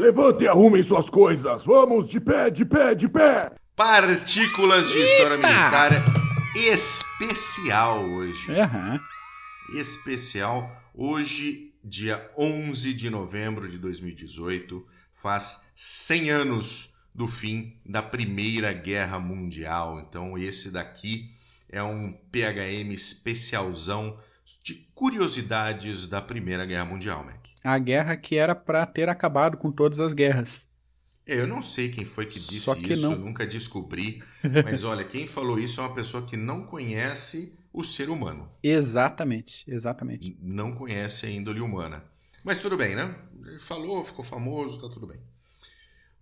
Levantem e arrumem suas coisas. Vamos, de pé, de pé, de pé. Partículas de História Militar especial hoje. Especial hoje, dia 11 de novembro de 2018, faz 100 anos do fim da Primeira Guerra Mundial. Então esse daqui é um PHM especialzão de curiosidades da Primeira Guerra Mundial, Mac. A guerra que era para ter acabado com todas as guerras. Eu não sei quem foi que disse isso, eu nunca descobri. Mas olha, quem falou isso é uma pessoa que não conhece o ser humano. Exatamente. Não conhece a índole humana. Mas tudo bem, né? Ele falou, ficou famoso, tá tudo bem.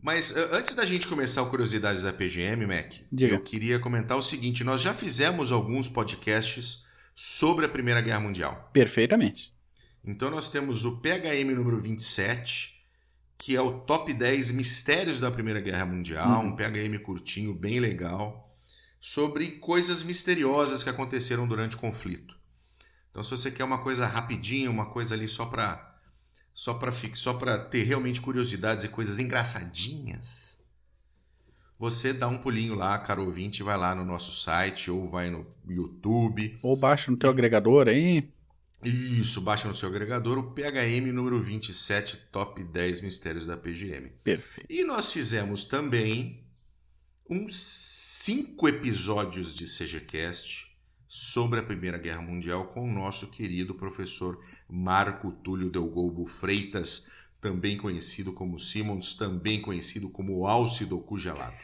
Mas antes da gente começar o Curiosidades da PGM, Mac, Diga. Eu queria comentar o seguinte. Nós já fizemos alguns podcasts sobre a Primeira Guerra Mundial. Perfeitamente. Então nós temos o PHM número 27, que é o Top 10 Mistérios da Primeira Guerra Mundial, um PHM curtinho, bem legal, sobre coisas misteriosas que aconteceram durante o conflito. Então se você quer uma coisa rapidinha, uma coisa ali só para ter realmente curiosidades e coisas engraçadinhas, você dá um pulinho lá, caro ouvinte, vai lá no nosso site ou vai no YouTube. Ou baixa no teu agregador aí. Isso, baixa no seu agregador o PHM número 27, Top 10 Mistérios da PGM. Perfeito. E nós fizemos também uns 5 episódios de CGCast sobre a Primeira Guerra Mundial com o nosso querido professor Marco Túlio Delgolbo Freitas, também conhecido como Simons, também conhecido como Alce do Cu Gelado.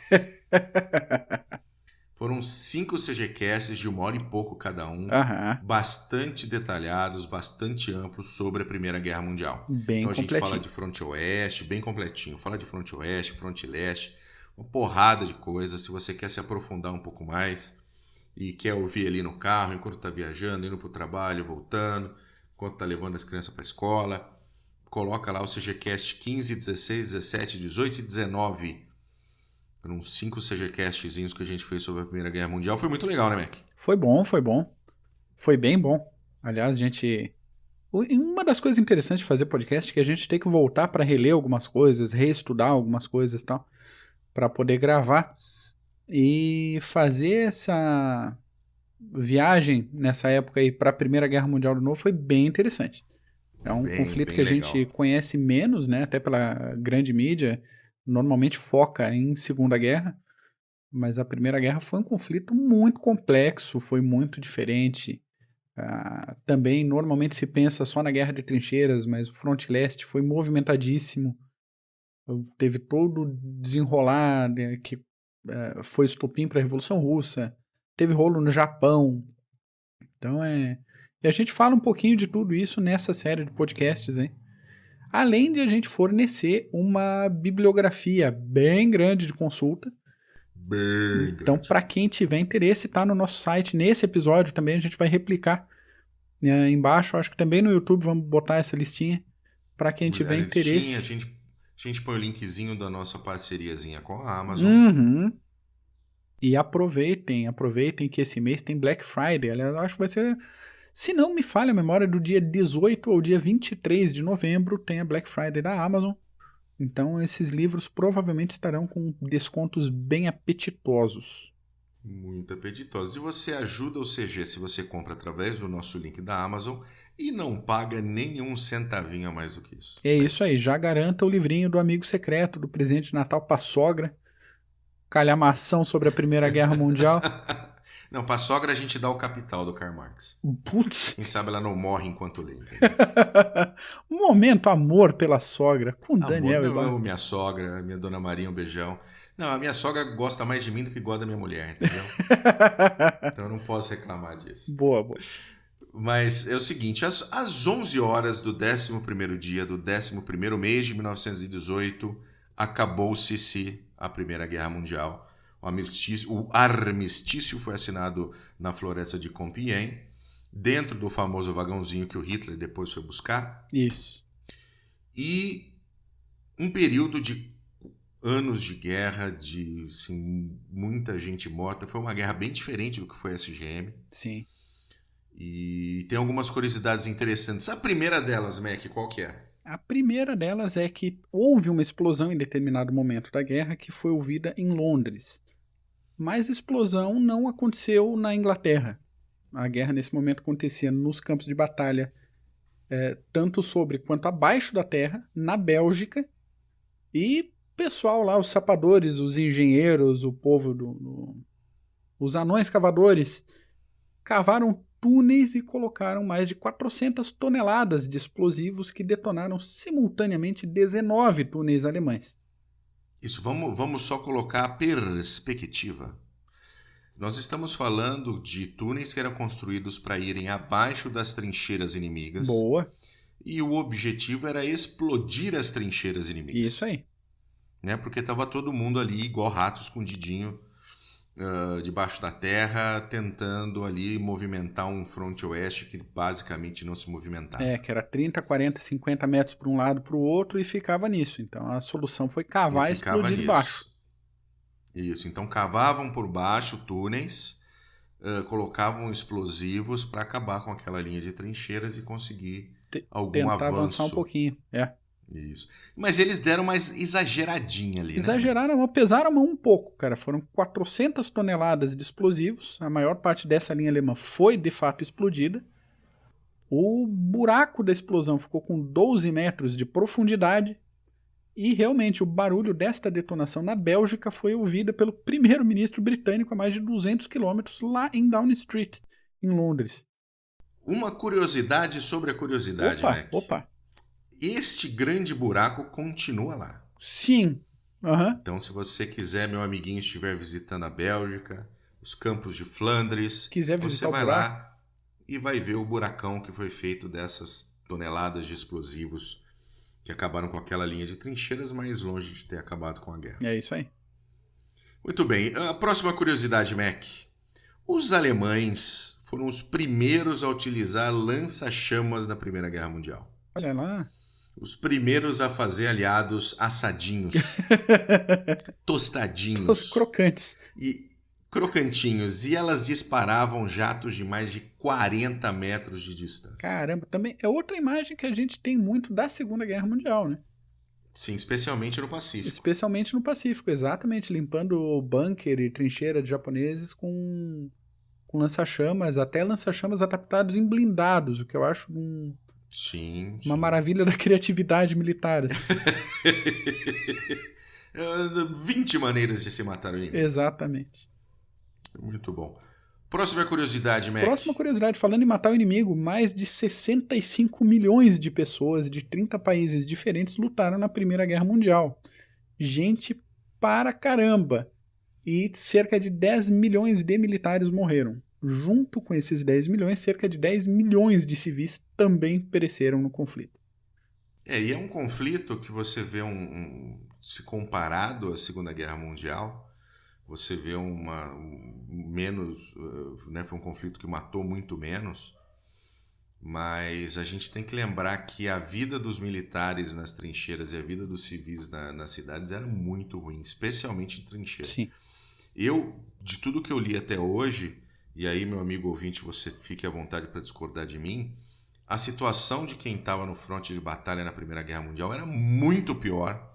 Foram 5 CGCasts de 1 hora e pouco cada um, bastante detalhados, bastante amplos sobre a Primeira Guerra Mundial. Bem então a completinho. gente fala de fronte oeste, bem completinho. Fala de fronte oeste, fronte leste, uma porrada de coisas. Se você quer se aprofundar um pouco mais e quer ouvir ali no carro, enquanto está viajando, indo para o trabalho, voltando, enquanto está levando as crianças para a escola, coloca lá o CGCast 15, 16, 17, 18 e 19. Foram 5 CGCastzinhos que a gente fez sobre a Primeira Guerra Mundial. Foi muito legal, né, Mac? Foi bom. Foi bem bom. Aliás, uma das coisas interessantes de fazer podcast é que a gente tem que voltar para reler algumas coisas, reestudar algumas coisas e tal, para poder gravar. E fazer essa viagem nessa época aí para a Primeira Guerra Mundial de novo foi bem interessante. É um conflito que a gente conhece menos, né? Até pela grande mídia. Normalmente foca em Segunda Guerra, mas a Primeira Guerra foi um conflito muito complexo, foi muito diferente. Também normalmente se pensa só na Guerra de Trincheiras, mas o Fronte Leste foi movimentadíssimo. Teve todo o desenrolar, né, que foi estopim para a Revolução Russa. Teve rolo no Japão. Então E a gente fala um pouquinho de tudo isso nessa série de podcasts, hein? Além de a gente fornecer uma bibliografia bem grande de consulta. Então, para quem tiver interesse, tá no nosso site. Nesse episódio também a gente vai replicar embaixo. Acho que também no YouTube vamos botar essa listinha. Para quem tiver interesse. A gente põe o linkzinho da nossa parceriazinha com a Amazon. E aproveitem que esse mês tem Black Friday. Aliás, eu acho que vai ser... Se não me falha a memória, do dia 18 ao dia 23 de novembro tem a Black Friday da Amazon. Então esses livros provavelmente estarão com descontos bem apetitosos. Muito apetitosos. E você ajuda o CG se você compra através do nosso link da Amazon e não paga nenhum centavinho a mais do que isso. É isso aí. Já garanta o livrinho do amigo secreto, do presente de Natal para sogra. Calhamação sobre a Primeira Guerra Mundial. Não, pra sogra a gente dá o Capital do Karl Marx. Putz. Quem sabe ela não morre enquanto lê. Um momento amor pela sogra com Daniel. Eu amo minha sogra, minha dona Maria, um beijão. Não, a minha sogra gosta mais de mim do que gosta da minha mulher, entendeu? Então eu não posso reclamar disso. Boa. Mas é o seguinte, às 11 horas do 11º dia do 11º mês de 1918, acabou-se a Primeira Guerra Mundial. O armistício foi assinado na floresta de Compiègne, dentro do famoso vagãozinho que o Hitler depois foi buscar. Isso. E um período de anos de guerra, de assim, muita gente morta. Foi uma guerra bem diferente do que foi a SGM. Sim. E tem algumas curiosidades interessantes. A primeira delas, Mac, qual que é? A primeira delas é que houve uma explosão em determinado momento da guerra que foi ouvida em Londres. Mas a explosão não aconteceu na Inglaterra. A guerra nesse momento acontecia nos campos de batalha, tanto sobre quanto abaixo da terra, na Bélgica. E o pessoal lá, os sapadores, os engenheiros, o povo os anões cavadores, cavaram túneis e colocaram mais de 400 toneladas de explosivos que detonaram simultaneamente 19 túneis alemães. Isso, vamos só colocar a perspectiva. Nós estamos falando de túneis que eram construídos para irem abaixo das trincheiras inimigas. Boa. E o objetivo era explodir as trincheiras inimigas. Isso aí. Né? Porque estava todo mundo ali, igual rato escondidinho, debaixo da terra, tentando ali movimentar um fronte oeste que basicamente não se movimentava. Que era 30, 40, 50 metros para um lado para o outro e ficava nisso. Então a solução foi cavar e explodir de baixo. Isso, então cavavam por baixo túneis, colocavam explosivos para acabar com aquela linha de trincheiras e conseguir algum avanço. Tentar avançar um pouquinho, Isso. Mas eles deram mais exageradinha ali, Exageraram, pesaram um pouco, cara. Foram 400 toneladas de explosivos. A maior parte dessa linha alemã foi, de fato, explodida. O buraco da explosão ficou com 12 metros de profundidade. E, realmente, o barulho desta detonação na Bélgica foi ouvido pelo primeiro-ministro britânico a mais de 200 quilômetros lá em Downing Street, em Londres. Uma curiosidade sobre a curiosidade, Mac. Opa. Este grande buraco continua lá. Sim. Uhum. Então, se você quiser, meu amiguinho, estiver visitando a Bélgica, os campos de Flandres, você vai lá e vai ver o buracão que foi feito dessas toneladas de explosivos que acabaram com aquela linha de trincheiras, mais longe de ter acabado com a guerra. É isso aí. Muito bem. A próxima curiosidade, Mac. Os alemães foram os primeiros a utilizar lança-chamas na Primeira Guerra Mundial. Olha lá. Os primeiros a fazer aliados assadinhos, tostadinhos. Os crocantes. E crocantinhos. E elas disparavam jatos de mais de 40 metros de distância. Caramba, também é outra imagem que a gente tem muito da Segunda Guerra Mundial, né? Sim, especialmente no Pacífico. Especialmente no Pacífico, exatamente. Limpando bunker e trincheira de japoneses com lança-chamas, até lança-chamas adaptados em blindados, o que eu acho Sim. Uma maravilha da criatividade militar. Assim. 20 maneiras de se matar o inimigo. Exatamente. Muito bom. Próxima curiosidade, Mac. Próxima curiosidade, falando em matar o inimigo, mais de 65 milhões de pessoas de 30 países diferentes lutaram na Primeira Guerra Mundial. Gente para caramba. E cerca de 10 milhões de militares morreram. Junto com esses 10 milhões, cerca de 10 milhões de civis também pereceram no conflito. E é um conflito que você vê se comparado à Segunda Guerra Mundial, você vê menos, né, foi um conflito que matou muito menos, mas a gente tem que lembrar que a vida dos militares nas trincheiras e a vida dos civis nas cidades era muito ruim, especialmente em trincheira. Sim. De tudo que eu li até hoje, e aí, meu amigo ouvinte, você fique à vontade para discordar de mim, a situação de quem estava no fronte de batalha na Primeira Guerra Mundial era muito pior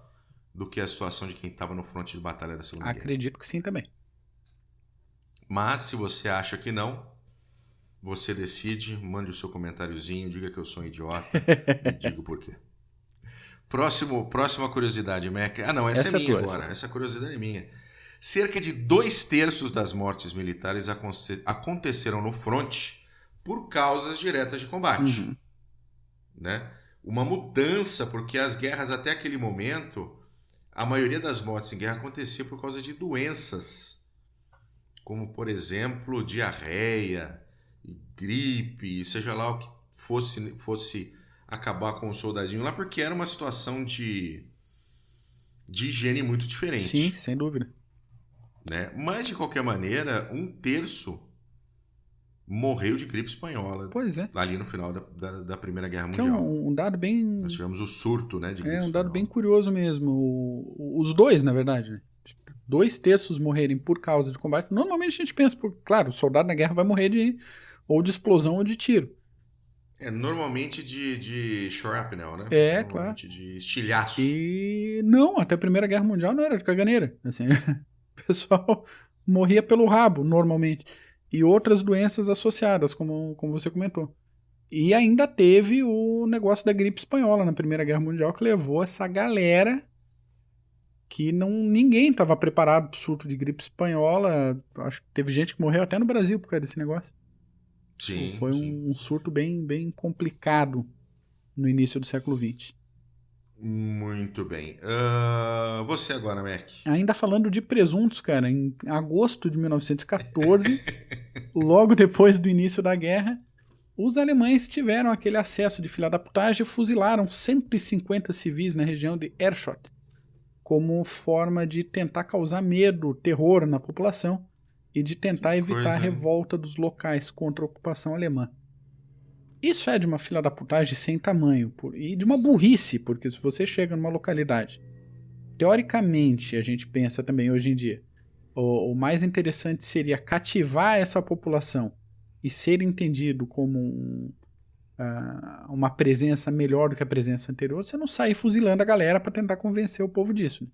do que a situação de quem estava no fronte de batalha da Segunda Guerra. Acredito que sim também. Mas, se você acha que não, você decide, mande o seu comentáriozinho, diga que eu sou um idiota e diga o porquê. Próxima curiosidade, Mac. Não, essa é minha agora. Essa curiosidade é minha. Cerca de 2/3 das mortes militares aconteceram no fronte por causas diretas de combate. Uhum. Né? Uma mudança, porque as guerras até aquele momento, a maioria das mortes em guerra acontecia por causa de doenças, como, por exemplo, diarreia, gripe, seja lá o que fosse acabar com o soldadinho lá, porque era uma situação de higiene muito diferente. Sim, sem dúvida. Né? Mas, de qualquer maneira, 1/3 morreu de gripe espanhola. Pois é. Ali no final da Primeira Guerra Que Mundial. é um dado bem... Nós tivemos o surto, né, de gripe espanhola. dado bem curioso mesmo. Os dois, na verdade, né? 2/3 morrerem por causa de combate. Normalmente a gente pensa, claro, o soldado na guerra vai morrer ou de explosão ou de tiro. Normalmente de shrapnel, né? É, Normalmente de estilhaço. E não, até a Primeira Guerra Mundial não era de caganeira. Assim, o pessoal morria pelo rabo, normalmente. E outras doenças associadas, como você comentou. E ainda teve o negócio da gripe espanhola na Primeira Guerra Mundial, que levou essa galera que ninguém estava preparado para o surto de gripe espanhola. Acho que teve gente que morreu até no Brasil por causa desse negócio. Sim, Foi sim. um surto bem complicado no início do século XX. Muito bem. Você agora, Mac. Ainda falando de presuntos, cara, em agosto de 1914, logo depois do início da guerra, os alemães tiveram aquele acesso de filha da putagem e fuzilaram 150 civis na região de Erschot, como forma de tentar causar medo, terror na população e de tentar evitar a revolta dos locais contra a ocupação alemã. Isso é de uma filha da putagem sem tamanho e de uma burrice, porque se você chega numa localidade, teoricamente, a gente pensa também hoje em dia, o mais interessante seria cativar essa população e ser entendido como uma presença melhor do que a presença anterior, você não sai fuzilando a galera para tentar convencer o povo disso. Né?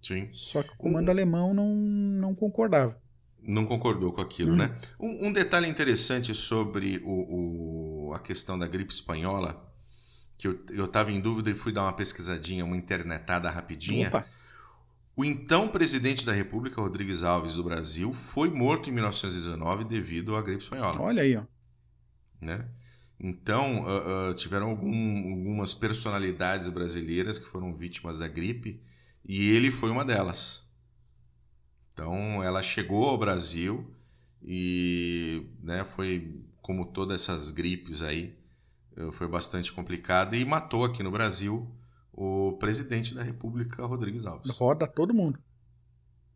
Sim. Só que o comando alemão não concordava. Não concordou com aquilo, né? Um detalhe interessante sobre a questão da gripe espanhola, que eu estava em dúvida e fui dar uma pesquisadinha, uma internetada rapidinha. Opa. O então presidente da República, Rodrigues Alves do Brasil, foi morto em 1919 devido à gripe espanhola. Olha aí, ó. Né? Então, tiveram algumas personalidades brasileiras que foram vítimas da gripe e ele foi uma delas. Então, ela chegou ao Brasil e, né, foi, como todas essas gripes aí, foi bastante complicada e matou aqui no Brasil o presidente da República, Rodrigues Alves. Roda todo mundo.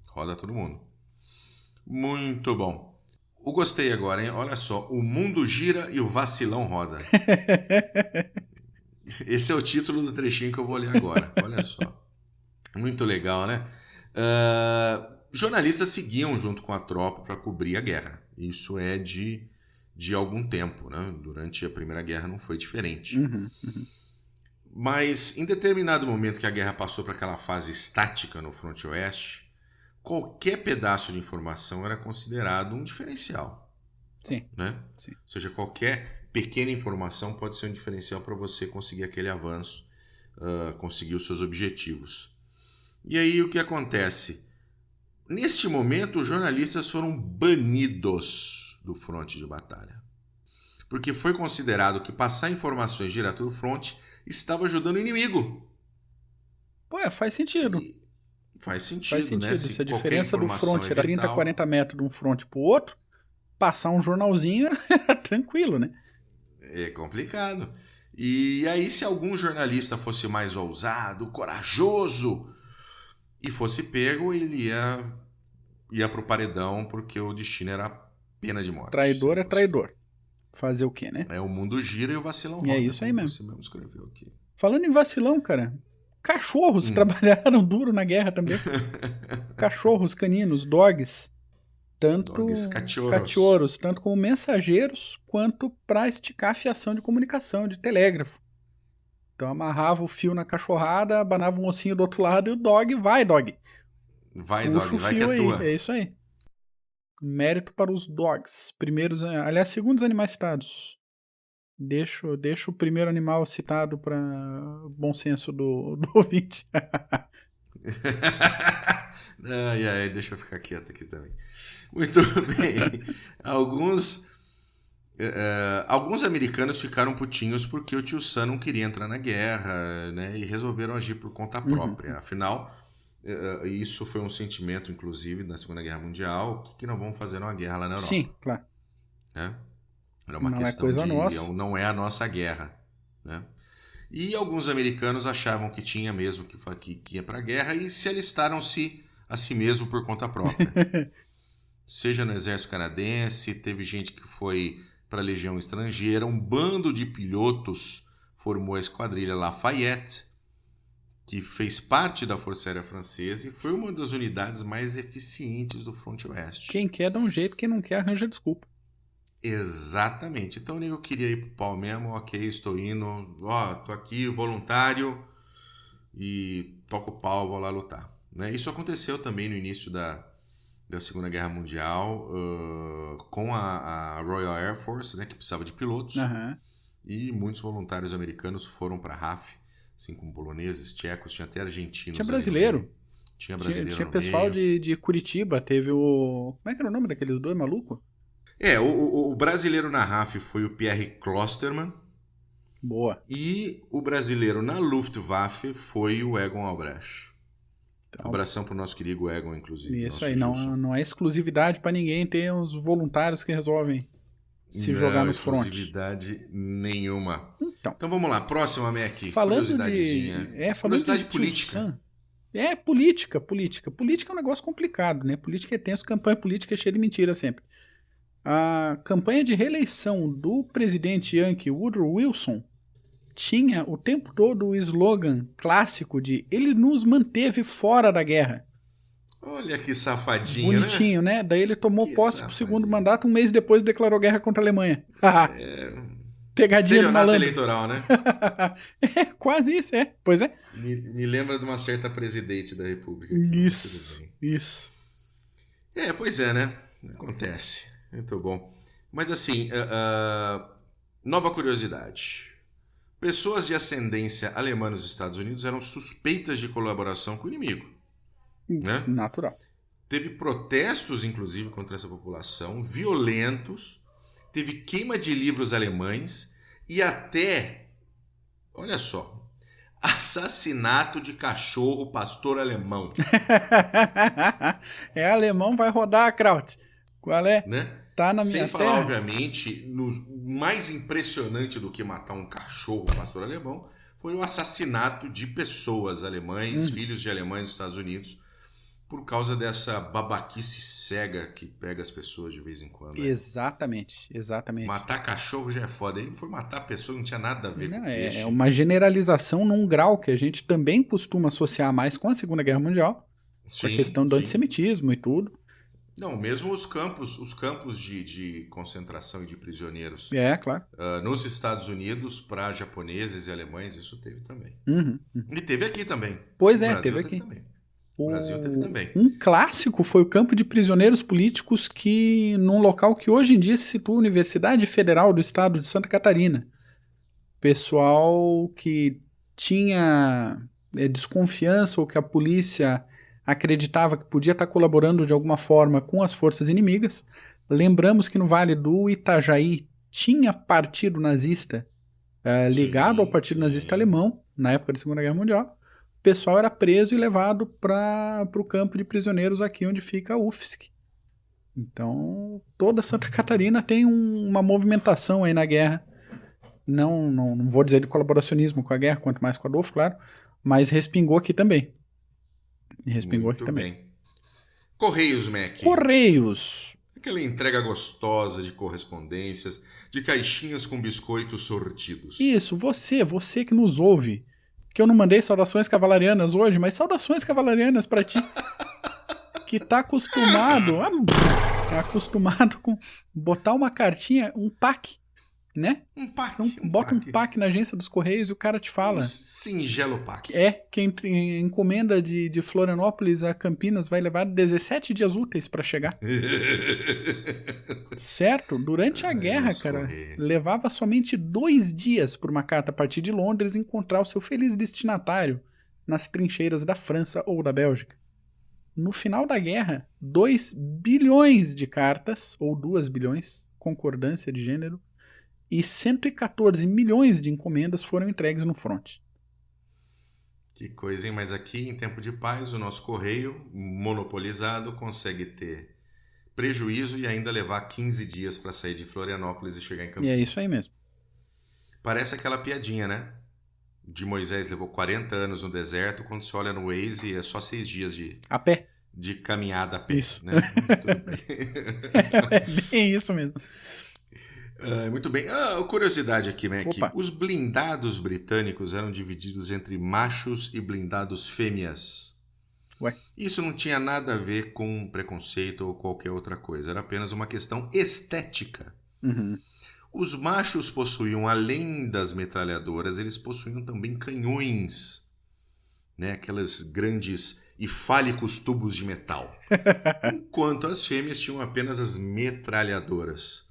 Roda todo mundo. Muito bom. O gostei agora, hein? Olha só, o mundo gira e o vacilão roda. Esse é o título do trechinho que eu vou ler agora. Olha só. Muito legal, né? Jornalistas seguiam junto com a tropa para cobrir a guerra. Isso é de algum tempo, né? Durante a Primeira Guerra não foi diferente. Mas em determinado momento que a guerra passou para aquela fase estática no fronte oeste, qualquer pedaço de informação era considerado um diferencial. Sim. Né? Sim. Ou seja, qualquer pequena informação pode ser um diferencial para você conseguir aquele avanço, conseguir os seus objetivos. E aí o que acontece? Neste momento, os jornalistas foram banidos do fronte de batalha. Porque foi considerado que passar informações direto do fronte estava ajudando o inimigo. Pô, faz sentido. Faz sentido, né? Se a diferença do fronte era 30, 40 metros de um fronte pro outro, passar um jornalzinho era tranquilo, né? É complicado. E aí, se algum jornalista fosse mais ousado, corajoso, e fosse pego, ele ia pro paredão, porque o destino era pena de morte. Traidor é traidor. Fazer o quê, né? O mundo gira e o vacilão roda. É isso aí mesmo. Você mesmo escreveu aqui. Falando em vacilão, cara, cachorros trabalharam duro na guerra também. Cachorros, caninos, dogs. Dogs cachorros, tanto como mensageiros, quanto para esticar a fiação de comunicação, de telégrafo. Então amarrava o fio na cachorrada, abanava um ossinho do outro lado e o dog, vai dog. Vai puxa dog, o vai fio que é aí. tua. É isso aí. Mérito para os dogs. Aliás, segundos animais citados. Deixo o primeiro animal citado para bom senso do ouvinte. Deixa eu ficar quieto aqui também. Muito bem. Alguns americanos ficaram putinhos porque o tio Sam não queria entrar na guerra, né, e resolveram agir por conta própria. Afinal, isso foi um sentimento, inclusive, na Segunda Guerra Mundial. O que nós vamos fazer numa guerra lá na Europa? Sim, claro. Né? Era uma não questão é coisa nossa. Não é a nossa guerra. Né? E alguns americanos achavam que tinha mesmo que ia para a guerra e se alistaram-se a si mesmo por conta própria. Seja no exército canadense, teve gente que foi para a Legião Estrangeira, um bando de pilotos formou a Esquadrilha Lafayette, que fez parte da Força Aérea Francesa e foi uma das unidades mais eficientes do fronte oeste. Quem quer dá um jeito, quem não quer arranja desculpa. Exatamente. Então o nego queria ir pro pau mesmo, ok, estou indo, ó, tô aqui, voluntário, e toco o pau, vou lá lutar. Né? Isso aconteceu também no início da Segunda Guerra Mundial, com a Royal Air Force, né, que precisava de pilotos, Aham. e muitos voluntários americanos foram para a RAF, assim como poloneses, tchecos, tinha até argentinos. Tinha ali no brasileiro. meio. Tinha brasileiro Tinha no pessoal meio. de Curitiba, teve o... Como é que era o nome daqueles dois malucos? O brasileiro na RAF foi o Pierre Klosterman, Boa. e o brasileiro na Luftwaffe foi o Egon Albrecht. Então, Abração pro nosso querido Egon, inclusive. isso nosso aí, Gilson. não é exclusividade pra ninguém ter os voluntários que resolvem se Não, jogar nos frontes. exclusividade nenhuma. Então, Então vamos lá, próxima, Mac. falando Curiosidadezinha. falando Curiosidade de Tio política. Sam. Política. Política é um negócio complicado, né? Política é tenso, campanha política é cheia de mentira sempre. A campanha de reeleição do presidente Yankee Woodrow Wilson tinha o tempo todo o slogan clássico de ele nos manteve fora da guerra. Olha que safadinho, Bonitinho, né? Daí ele tomou Que posse pro safadinho. segundo mandato, um mês depois declarou guerra contra a Alemanha. né? Pegadinha do Estelionato malandro. eleitoral, né? Quase isso, é. Pois é. Me lembra de uma certa presidente da República. Isso, Tudo bem. isso. Pois é, né? Acontece. Muito bom. Mas assim, nova curiosidade. Pessoas de ascendência alemã nos Estados Unidos eram suspeitas de colaboração com o inimigo. Né? Natural. Teve protestos, inclusive, contra essa população, violentos. Teve queima de livros alemães e até, olha só, assassinato de cachorro pastor alemão. É alemão, vai rodar a Kraut. Qual é? Né? Tá na minha Sem falar, terra. obviamente, no mais impressionante do que matar um cachorro pastor alemão foi o assassinato de pessoas alemães, filhos de alemães nos Estados Unidos, por causa dessa babaquice cega que pega as pessoas de vez em quando. Né? Exatamente. Matar cachorro já é foda. Aí foi matar a pessoa que não tinha nada a ver com peixe. É uma generalização num grau que a gente também costuma associar mais com a Segunda Guerra Mundial, com a questão do antissemitismo e tudo. Não, mesmo os campos de concentração e de prisioneiros Claro. nos Estados Unidos para japoneses e alemães, isso teve também. Uhum. E teve aqui também. Pois No é, Brasil teve aqui. Também. O Brasil teve também. Um clássico foi o campo de prisioneiros políticos que num local que hoje em dia se situa a Universidade Federal do Estado de Santa Catarina. Pessoal que tinha desconfiança ou que a polícia acreditava que podia estar colaborando de alguma forma com as forças inimigas. Lembramos que no Vale do Itajaí tinha partido nazista ligado ao partido nazista alemão na época da Segunda Guerra Mundial. O pessoal era preso e levado para o campo de prisioneiros aqui onde fica a UFSC. Então, toda Santa Catarina tem uma movimentação aí na guerra. Não vou dizer de colaboracionismo com a guerra, quanto mais com a Adolfo, claro, mas respingou aqui também. Muito bem. Correios, Mac. Correios. Aquela entrega gostosa de correspondências, de caixinhas com biscoitos sortidos. Isso, você que nos ouve. Que eu não mandei saudações cavalarianas hoje, mas saudações cavalarianas pra ti. Que tá acostumado com botar uma cartinha, um pack, né? Um pack. Então, bota um pack na agência dos Correios e o cara te fala. Um singelo pack. Que encomenda de Florianópolis a Campinas vai levar 17 dias úteis pra chegar. Certo? Durante a guerra, cara, levava somente 2 dias por uma carta a partir de Londres encontrar o seu feliz destinatário nas trincheiras da França ou da Bélgica. No final da guerra, 2 bilhões de cartas, ou 2 bilhões, concordância de gênero, e 114 milhões de encomendas foram entregues no fronte. Que coisa, hein? Mas aqui, em tempo de paz, o nosso correio, monopolizado, consegue ter prejuízo e ainda levar 15 dias para sair de Florianópolis e chegar em Campinas. E é isso aí mesmo. Parece aquela piadinha, né? De Moisés levou 40 anos no deserto, quando você olha no Waze é só 6 dias a pé. De caminhada a pé. Isso. Né? Mas tudo bem. É bem isso mesmo. Muito bem. Curiosidade aqui, Mac. Opa. Os blindados britânicos eram divididos entre machos e blindados fêmeas. Ué? Isso não tinha nada a ver com preconceito ou qualquer outra coisa. Era apenas uma questão estética. Uhum. Os machos possuíam, além das metralhadoras, eles possuíam também canhões, né? Aquelas grandes e fálicos tubos de metal. Enquanto as fêmeas tinham apenas as metralhadoras.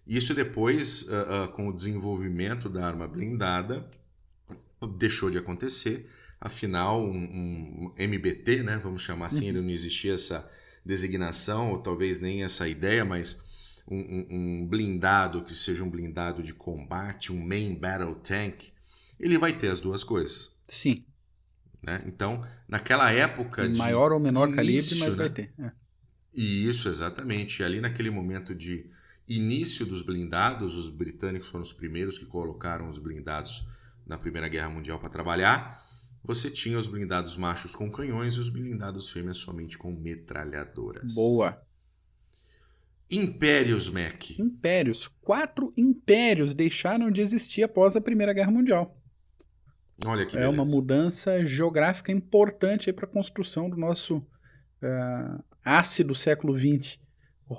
Isso depois, com o desenvolvimento da arma blindada, deixou de acontecer. Afinal, um MBT, né? Vamos chamar assim, ainda não existia essa designação, ou talvez nem essa ideia, mas um blindado que seja um blindado de combate, um main battle tank, ele vai ter as duas coisas. Sim. Né? Então, naquela época de Maior ou menor início, calibre, mas né? vai ter. É. Isso, exatamente. E ali naquele momento de início dos blindados, os britânicos foram os primeiros que colocaram os blindados na Primeira Guerra Mundial para trabalhar. Você tinha os blindados machos com canhões e os blindados fêmeas somente com metralhadoras. Boa. Impérios, Mac. Impérios. 4 impérios deixaram de existir após a Primeira Guerra Mundial. Olha que É beleza. uma mudança geográfica importante para a construção do nosso ácido século XX.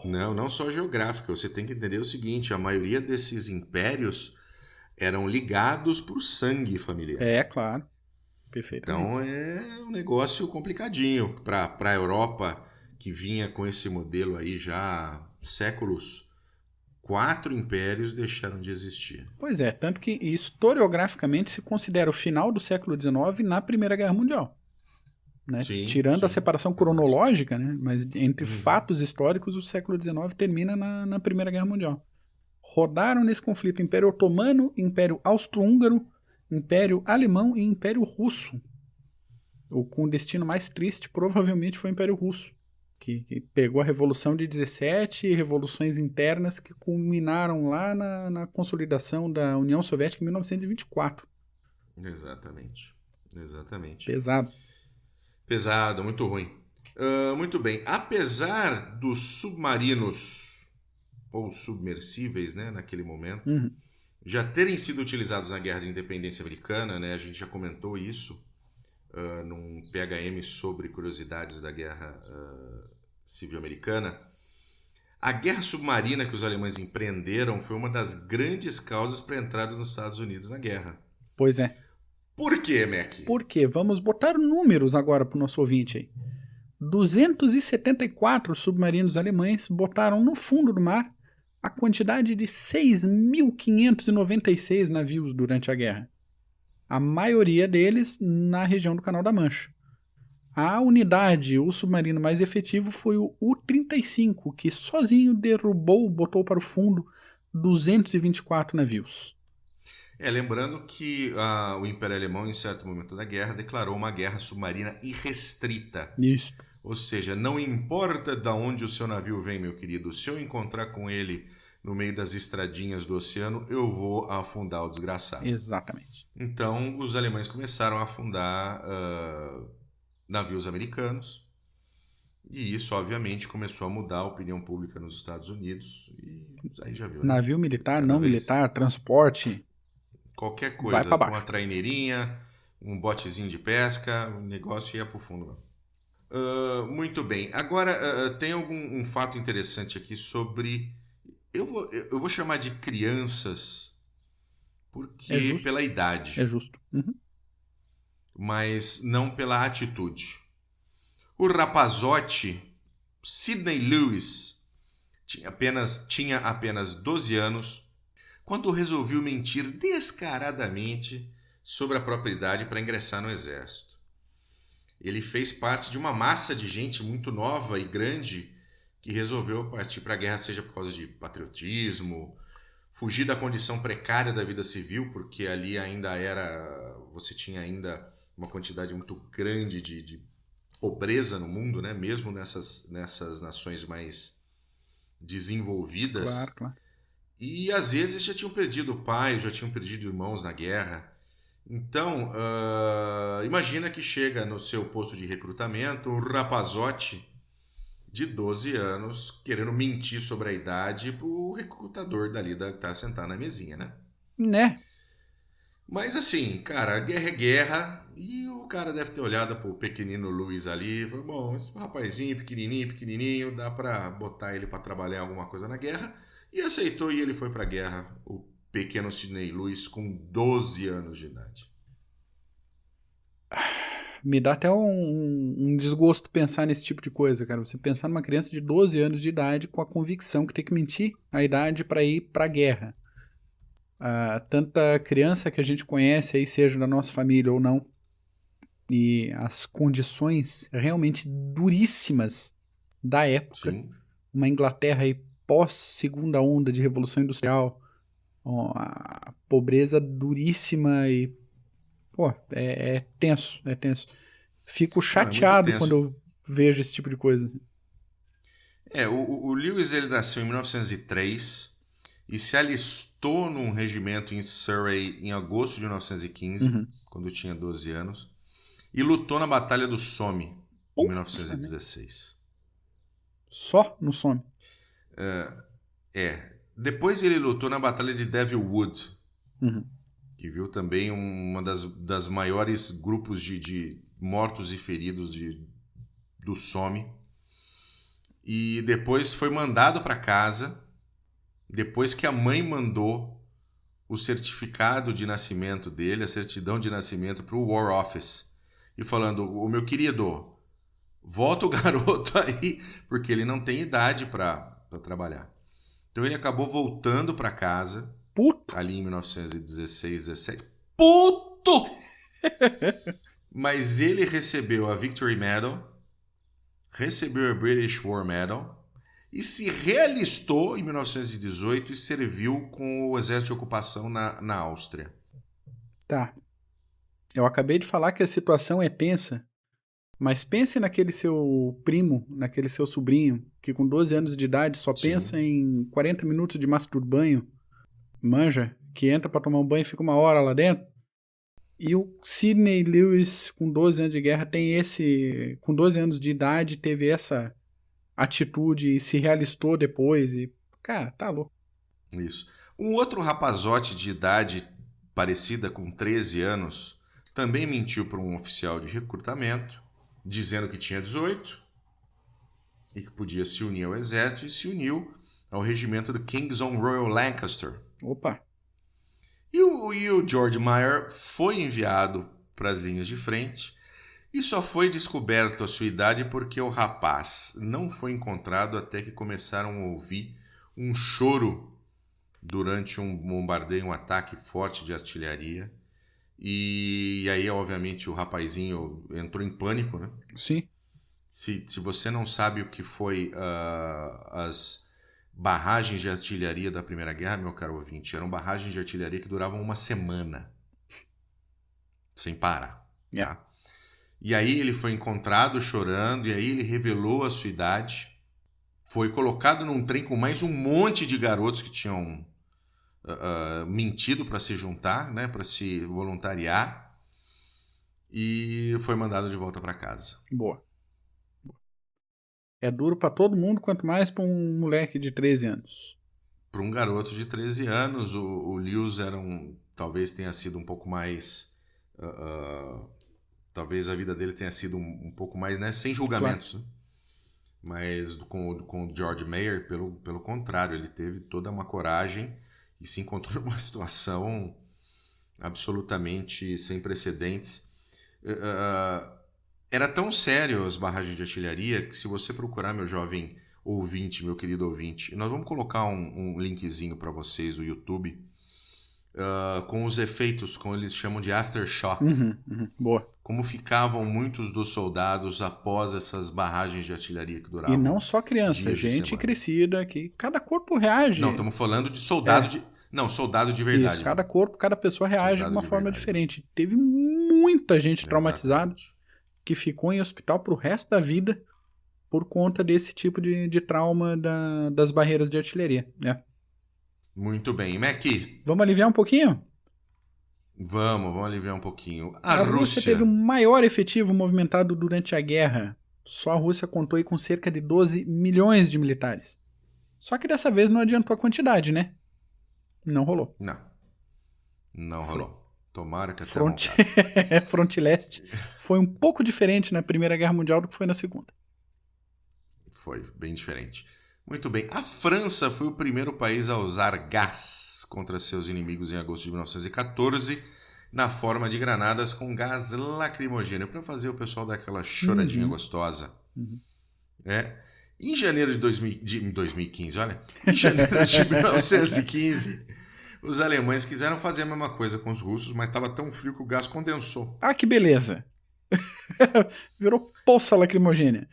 Não só geográfica. Você tem que entender o seguinte, a maioria desses impérios eram ligados por sangue familiar. É, claro. Perfeitamente. Então é um negócio complicadinho para a Europa, que vinha com esse modelo aí já há séculos. 4 impérios deixaram de existir. Pois é, tanto que historiograficamente se considera o final do século XIX na Primeira Guerra Mundial. Né? Sim, Tirando a sim. separação cronológica, né? Mas entre fatos históricos, o século XIX termina na Primeira Guerra Mundial. Rodaram nesse conflito Império Otomano, Império Austro-Húngaro, Império Alemão e Império Russo. Com o destino mais triste, provavelmente foi o Império Russo, que pegou a Revolução de 17 e revoluções internas que culminaram lá na consolidação da União Soviética em 1924. Exatamente. Pesado. Muito ruim. Muito bem. Apesar dos submarinos ou submersíveis, né, naquele momento, Uhum. já terem sido utilizados na Guerra de Independência Americana, né, a gente já comentou isso num PHM sobre curiosidades da Guerra Civil Americana. A guerra submarina que os alemães empreenderam foi uma das grandes causas para a entrada dos Estados Unidos na guerra. Pois é. Por quê, Mac? Por quê? Vamos botar números agora para o nosso ouvinte aí. 274 submarinos alemães botaram no fundo do mar a quantidade de 6.596 navios durante a guerra. A maioria deles na região do Canal da Mancha. A unidade, o submarino mais efetivo foi o U-35, que sozinho botou para o fundo 224 navios. Lembrando que o Império Alemão, em certo momento da guerra, declarou uma guerra submarina irrestrita. Isso. Ou seja, não importa de onde o seu navio vem, meu querido, se eu encontrar com ele no meio das estradinhas do oceano, eu vou afundar o desgraçado. Exatamente. Então, os alemães começaram a afundar navios americanos, e isso, obviamente, começou a mudar a opinião pública nos Estados Unidos, e aí já viu, né? Navio militar, Cada não vez. militar, transporte. Qualquer Vai coisa, pra baixo. uma traineirinha, um botezinho de pesca, o negócio ia pro fundo. Muito bem. Agora, tem um fato interessante aqui sobre... Eu vou chamar de crianças, porque É justo. pela idade. É justo. Uhum. Mas não pela atitude. O rapazote Sidney Lewis tinha apenas 12 anos quando resolveu mentir descaradamente sobre a própria idade para ingressar no exército. Ele fez parte de uma massa de gente muito nova e grande que resolveu partir para a guerra, seja por causa de patriotismo, fugir da condição precária da vida civil, porque ali você tinha ainda uma quantidade muito grande de pobreza no mundo, né? Mesmo nessas nações mais desenvolvidas. Claro. E às vezes já tinham perdido o pai, já tinham perdido irmãos na guerra. Então, imagina que chega no seu posto de recrutamento um rapazote de 12 anos querendo mentir sobre a idade pro recrutador dali que tá sentado na mesinha, né? Né? Mas assim, cara, guerra é guerra, e o cara deve ter olhado pro pequenino Luiz ali e falou, bom, esse rapazinho pequenininho, dá pra botar ele pra trabalhar em alguma coisa na guerra, E aceitou e ele foi para a guerra, o pequeno Sidney Lewis, com 12 anos de idade. Me dá até um desgosto pensar nesse tipo de coisa, cara. Você pensar numa criança de 12 anos de idade com a convicção que tem que mentir a idade para ir pra guerra. Tanta criança que a gente conhece aí, seja da nossa família ou não, e as condições realmente duríssimas da época. Sim. Uma Inglaterra aí pós-segunda onda de Revolução Industrial, a pobreza duríssima e pô, é tenso, é tenso. Fico chateado tenso. quando eu vejo esse tipo de coisa. O Lewis ele nasceu em 1903 e se alistou num regimento em Surrey em agosto de 1915, quando tinha 12 anos, e lutou na Batalha do Somme em 1916. Só no Somme? Depois ele lutou na Batalha de Devil Wood, Uhum. que viu também uma das maiores grupos de mortos e feridos do Somme. E depois foi mandado para casa, depois que a mãe mandou o certificado de nascimento dele, a certidão de nascimento para o War Office, e falando, o meu querido, volta o garoto aí, porque ele não tem idade para trabalhar. Então ele acabou voltando para casa, Puto! ali em 1916, 17. Puto! Mas ele recebeu a Victory Medal, recebeu a British War Medal e se realistou em 1918 e serviu com o exército de ocupação na Áustria. Tá. Eu acabei de falar que a situação é tensa, mas pense naquele seu primo, naquele seu sobrinho, que com 12 anos de idade só pensa em 40 minutos de masturbanho, manja, que entra pra tomar um banho e fica uma hora lá dentro. E o Sidney Lewis, com 12 anos de guerra, com 12 anos de idade, teve essa atitude e se realistou depois. E, cara, tá louco. Isso. Um outro rapazote de idade parecida, com 13 anos, também mentiu para um oficial de recrutamento, dizendo que tinha 18 e que podia se unir ao exército, e se uniu ao regimento do King's Own Royal Lancaster. Opa! E o George Meyer foi enviado para as linhas de frente e só foi descoberto a sua idade porque o rapaz não foi encontrado até que começaram a ouvir um choro durante um bombardeio, um ataque forte de artilharia. E aí, obviamente, o rapazinho entrou em pânico, né? Sim. Se você não sabe o que foi as barragens de artilharia da Primeira Guerra, meu caro ouvinte, eram barragens de artilharia que duravam uma semana, sem parar. Yeah. Tá? E aí ele foi encontrado chorando, e aí ele revelou a sua idade, foi colocado num trem com mais um monte de garotos que tinham mentido para se juntar, né, para se voluntariar, e foi mandado de volta para casa. Boa. É duro pra todo mundo, quanto mais pra um moleque de 13 anos. Para um garoto de 13 anos, o Lewis talvez tenha sido um pouco mais... talvez a vida dele tenha sido um pouco mais, né, sem julgamentos. Claro. Né? Mas com o George Meyer, pelo contrário, ele teve toda uma coragem e se encontrou numa situação absolutamente sem precedentes. Era tão sério as barragens de artilharia que, se você procurar, meu jovem ouvinte, meu querido ouvinte, nós vamos colocar um linkzinho para vocês do YouTube com os efeitos, como eles chamam de aftershock. Boa. Como ficavam muitos dos soldados após essas barragens de artilharia que duravam. E não só criança, gente crescida, que cada corpo reage. Não, estamos falando de soldado soldado de verdade. Isso, cada corpo, cada pessoa reage de uma forma diferente. Teve muita gente traumatizada que ficou em hospital pro resto da vida por conta desse tipo de trauma das barreiras de artilharia, né? Muito bem. Mac? Vamos aliviar um pouquinho? Vamos aliviar um pouquinho. A Rússia teve o maior efetivo movimentado durante a guerra. Só a Rússia contou aí com cerca de 12 milhões de militares. Só que dessa vez não adiantou a quantidade, né? Não rolou. Não rolou. Tomara que até Fronte Leste foi um pouco diferente na Primeira Guerra Mundial do que foi na Segunda. Foi bem diferente. Muito bem. A França foi o primeiro país a usar gás contra seus inimigos em agosto de 1914, na forma de granadas com gás lacrimogêneo, para fazer o pessoal dar aquela choradinha gostosa. Em janeiro de 2015, olha, em janeiro de 1915, os alemães quiseram fazer a mesma coisa com os russos, mas estava tão frio que o gás condensou. Ah, que beleza! Virou poça lacrimogênea.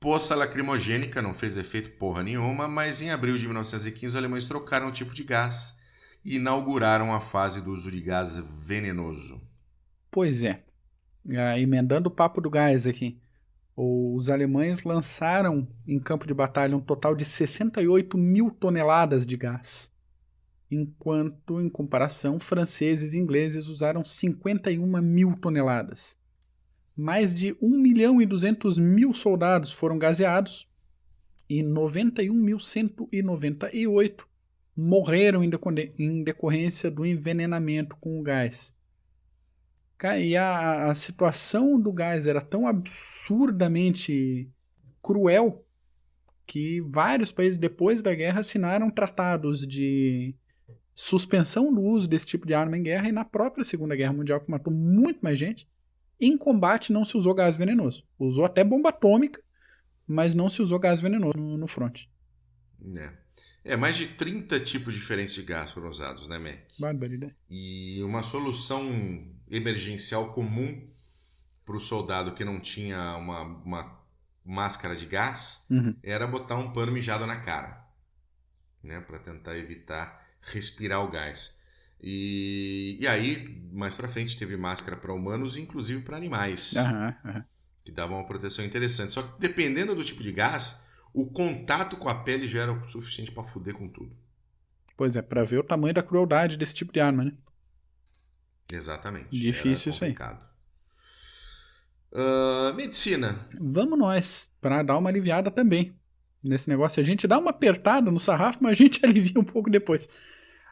Poça lacrimogênica não fez efeito porra nenhuma, mas em abril de 1915 os alemães trocaram o tipo de gás e inauguraram a fase do uso de gás venenoso. Pois é. Emendando o papo do gás aqui. Os alemães lançaram em campo de batalha um total de 68 mil toneladas de gás. Enquanto, em comparação, franceses e ingleses usaram 51 mil toneladas. Mais de 1.200.000 soldados foram gaseados e 91.198 morreram em decorrência do envenenamento com o gás. E a situação do gás era tão absurdamente cruel que vários países depois da guerra assinaram tratados de suspensão do uso desse tipo de arma em guerra, e na própria Segunda Guerra Mundial, que matou muito mais gente, em combate não se usou gás venenoso. Usou até bomba atômica, mas não se usou gás venenoso no fronte. Mais de 30 tipos diferentes de gás foram usados, né, Mac? Barbaridade. E uma solução emergencial comum para o soldado que não tinha uma máscara de gás era botar um pano mijado na cara, né, para tentar evitar respirar o gás. E aí, mais pra frente, teve máscara para humanos e inclusive para animais, que davam uma proteção interessante. Só que dependendo do tipo de gás, o contato com a pele já era o suficiente para fuder com tudo. Pois é, para ver o tamanho da crueldade desse tipo de arma, né? Exatamente. Difícil isso aí. Medicina. Vamos nós, para dar uma aliviada também nesse negócio. A gente dá uma apertada no sarrafo, mas a gente alivia um pouco depois.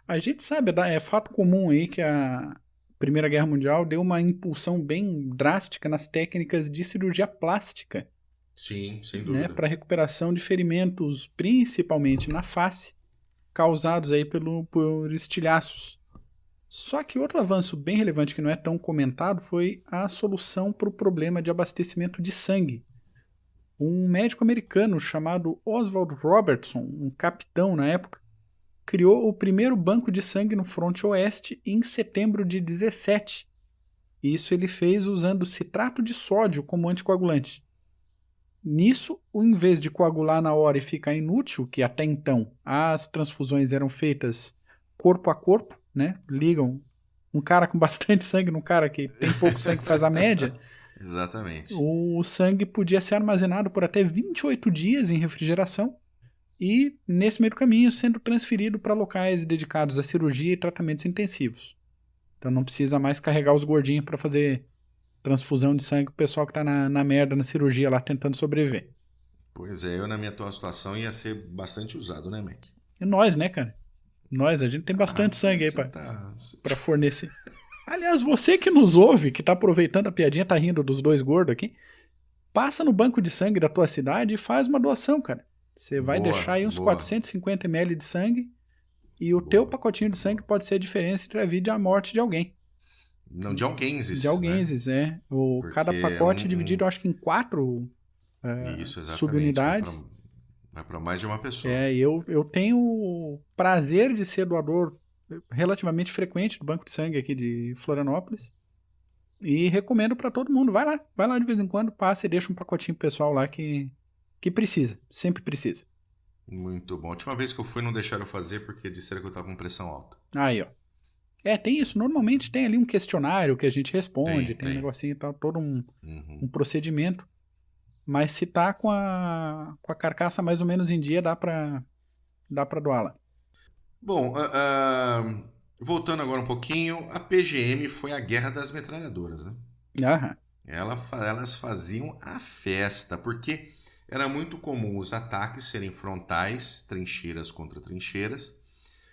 A gente sabe, é fato comum aí que a Primeira Guerra Mundial deu uma impulsão bem drástica nas técnicas de cirurgia plástica. Sim, sem dúvida. Né, para recuperação de ferimentos, principalmente na face, causados aí por estilhaços. Só que outro avanço bem relevante que não é tão comentado foi a solução para o problema de abastecimento de sangue. Um médico americano chamado Oswald Robertson, um capitão na época, criou o primeiro banco de sangue no fronte oeste em setembro de 17. Isso ele fez usando citrato de sódio como anticoagulante. Nisso, em vez de coagular na hora e ficar inútil, que até então as transfusões eram feitas corpo a corpo, né? Ligam um cara com bastante sangue num cara que tem pouco sangue, faz a média. Exatamente. O sangue podia ser armazenado por até 28 dias em refrigeração e, nesse meio do caminho, sendo transferido para locais dedicados à cirurgia e tratamentos intensivos. Então não precisa mais carregar os gordinhos para fazer transfusão de sangue, o pessoal que tá na merda na cirurgia lá tentando sobreviver. Pois é, eu na minha atual situação ia ser bastante usado, né, Mac? E nós, né, cara? A gente tem bastante sangue aí pra fornecer. Aliás, você que nos ouve, que tá aproveitando a piadinha, tá rindo dos dois gordos aqui, passa no banco de sangue da tua cidade e faz uma doação, cara. Você vai deixar aí uns 450 ml de sangue e o teu pacotinho de sangue pode ser a diferença entre a vida e a morte de alguém. Não, de alguenses. De alguenses, né? Cada pacote é dividido, eu acho que em 4 subunidades. Vai para mais de uma pessoa. Eu tenho o prazer de ser doador relativamente frequente do banco de sangue aqui de Florianópolis e recomendo para todo mundo. Vai lá de vez em quando, passa e deixa um pacotinho pro pessoal lá que precisa, sempre precisa. Muito bom. A última vez que eu fui não deixaram eu fazer porque disseram que eu tava com pressão alta. Aí, ó. Tem isso. Normalmente tem ali um questionário que a gente responde, tem um negocinho e tal, todo um procedimento. Mas se tá com a carcaça mais ou menos em dia, dá pra doá-la. Bom, voltando agora um pouquinho, a PGM foi a guerra das metralhadoras, né? Elas faziam a festa, porque era muito comum os ataques serem frontais, trincheiras contra trincheiras.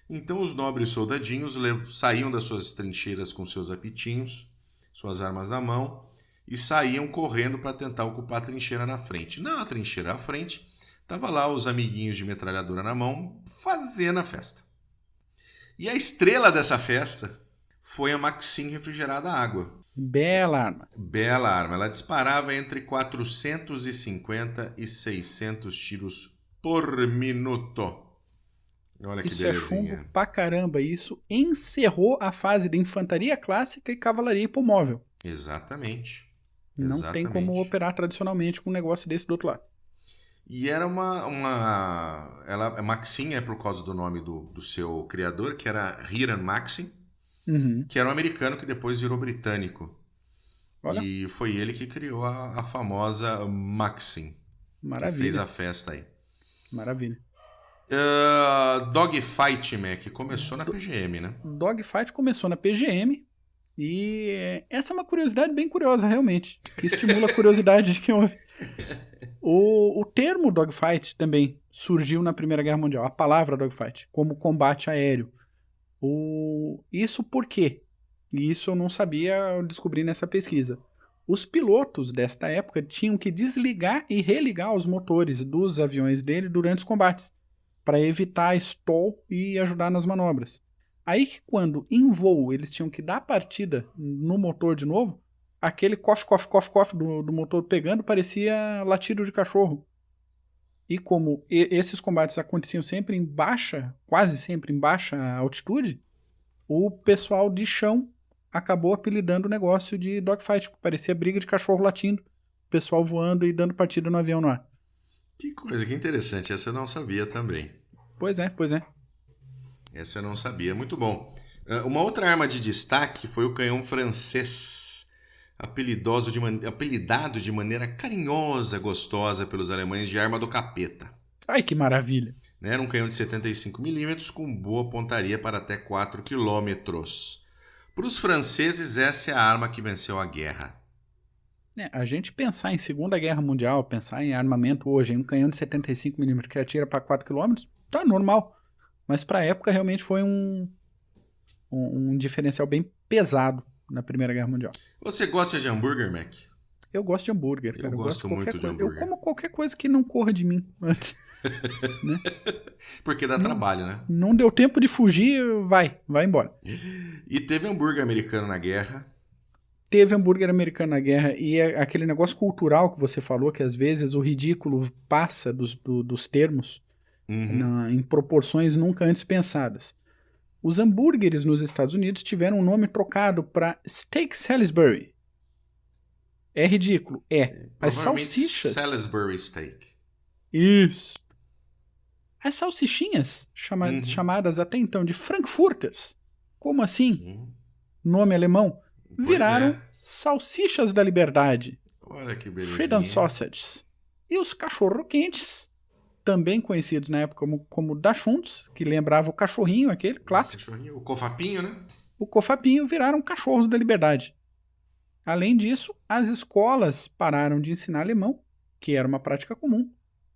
Então os nobres soldadinhos saíam das suas trincheiras com seus apitinhos, suas armas na mão, e saíam correndo para tentar ocupar a trincheira na frente. Na trincheira à frente, Tava lá os amiguinhos de metralhadora na mão fazendo a festa. E a estrela dessa festa foi a Maxim refrigerada a água. Bela arma. Bela arma. Ela disparava entre 450 e 600 tiros por minuto. Olha que Isso é belezinha. chumbo pra caramba. Isso encerrou a fase de infantaria clássica e cavalaria hipomóvel. Exatamente. Não Exatamente. tem como operar tradicionalmente com um negócio desse do outro lado. E era a Maxim é por causa do nome do seu criador, que era Hiram Maxim, Uhum. que era um americano que depois virou britânico. Olha. E foi ele que criou a famosa Maxim, que Maravilha. fez a festa aí. Maravilha. Dogfight, Mac, começou na PGM, né? Dogfight começou na PGM e essa é uma curiosidade bem curiosa, realmente, que estimula a curiosidade de quem ouve. O termo dogfight também surgiu na Primeira Guerra Mundial, a palavra dogfight, como combate aéreo. Isso por quê? E isso eu não sabia, eu descobri nessa pesquisa. Os pilotos desta época tinham que desligar e religar os motores dos aviões dele durante os combates, para evitar stall e ajudar nas manobras. Aí que quando em voo eles tinham que dar partida no motor de novo, aquele cof do motor pegando parecia latido de cachorro. E como esses combates aconteciam sempre em baixa, quase sempre em baixa altitude, o pessoal de chão acabou apelidando o negócio de dogfight, porque parecia briga de cachorro latindo, o pessoal voando e dando partida no avião no ar. Que coisa, que interessante. Essa eu não sabia também. Pois é. Essa eu não sabia. Muito bom. Uma outra arma de destaque foi o canhão francês, apelidado de maneira carinhosa, gostosa pelos alemães de arma do capeta. Ai, que maravilha. Era um canhão de 75mm com boa pontaria para até 4 km. Para os franceses, essa é a arma que venceu a guerra. A gente pensar em Segunda Guerra Mundial, pensar em armamento hoje, em um canhão de 75mm que atira para 4 km, tá normal. Mas para a época realmente foi um diferencial bem pesado na Primeira Guerra Mundial. Você gosta de hambúrguer, Mac? Eu gosto de hambúrguer, cara. Eu gosto de muito de hambúrguer. Eu como qualquer coisa que não corra de mim antes. Né? Porque dá trabalho, né? Não deu tempo de fugir, vai embora. E teve hambúrguer americano na guerra. Teve hambúrguer americano na guerra e é aquele negócio cultural que você falou, que às vezes o ridículo passa dos termos em proporções nunca antes pensadas. Os hambúrgueres nos Estados Unidos tiveram um nome trocado para Steak Salisbury. É ridículo, As salsichas... Salisbury steak. Isso. As salsichinhas, chamadas até então de Frankfurters, como assim? Sim. Nome alemão, Pois viraram salsichas da liberdade. Olha que belezinha. Freedom Sausages. E os cachorro-quentes, também conhecidos na época como Dachshunds, que lembrava o cachorrinho, aquele clássico. O cofapinho, né? O cofapinho viraram cachorros da liberdade. Além disso, as escolas pararam de ensinar alemão, que era uma prática comum.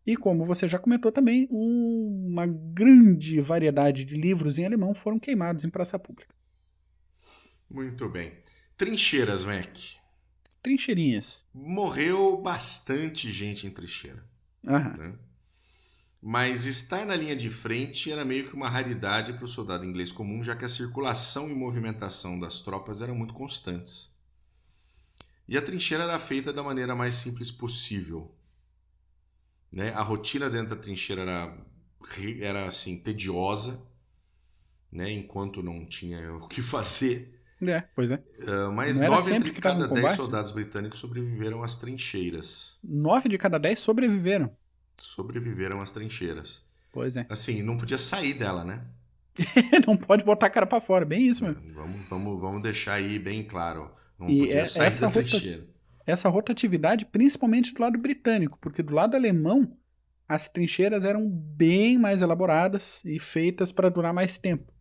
E como você já comentou também, uma grande variedade de livros em alemão foram queimados em praça pública. Muito bem. Trincheiras, Mac. Trincheirinhas. Morreu bastante gente em trincheira. Aham. Né? Mas estar na linha de frente era meio que uma raridade para o soldado inglês comum, já que a circulação e movimentação das tropas eram muito constantes. E a trincheira era feita da maneira mais simples possível. Né? A rotina dentro da trincheira era assim, tediosa, né? Enquanto não tinha o que fazer. Pois é. Mas Não era 9 sempre entre que tava cada no 10 combate? soldados britânicos sobreviveram às trincheiras. 9 de cada 10 sobreviveram. Sobreviveram às trincheiras. Pois é. Assim, não podia sair dela, né? Não pode botar a cara pra fora, bem isso mesmo. Vamos deixar aí bem claro. Não E podia sair essa da trincheira. Essa rotatividade, principalmente do lado britânico, porque do lado alemão, as trincheiras eram bem mais elaboradas e feitas para durar mais tempo.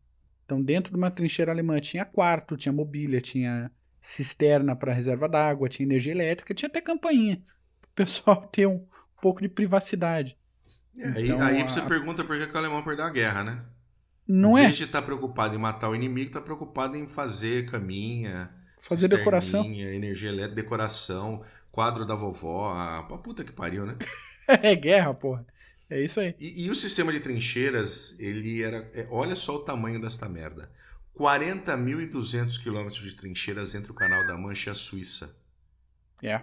Então, dentro de uma trincheira alemã tinha quarto, tinha mobília, tinha cisterna para reserva d'água, tinha energia elétrica, tinha até campainha, para o pessoal ter um pouco de privacidade. Então, Aí você pergunta por que o alemão perdeu a guerra, né? Não Em é? vez de estar preocupado em matar o inimigo, está preocupado em fazer caminha, Fazer decoração. energia elétrica, decoração, quadro da vovó. A puta que pariu, né? É guerra, porra. É isso aí. E o sistema de trincheiras, ele era... olha só o tamanho desta merda. 40.200 quilômetros de trincheiras entre o Canal da Mancha e a Suíça. É.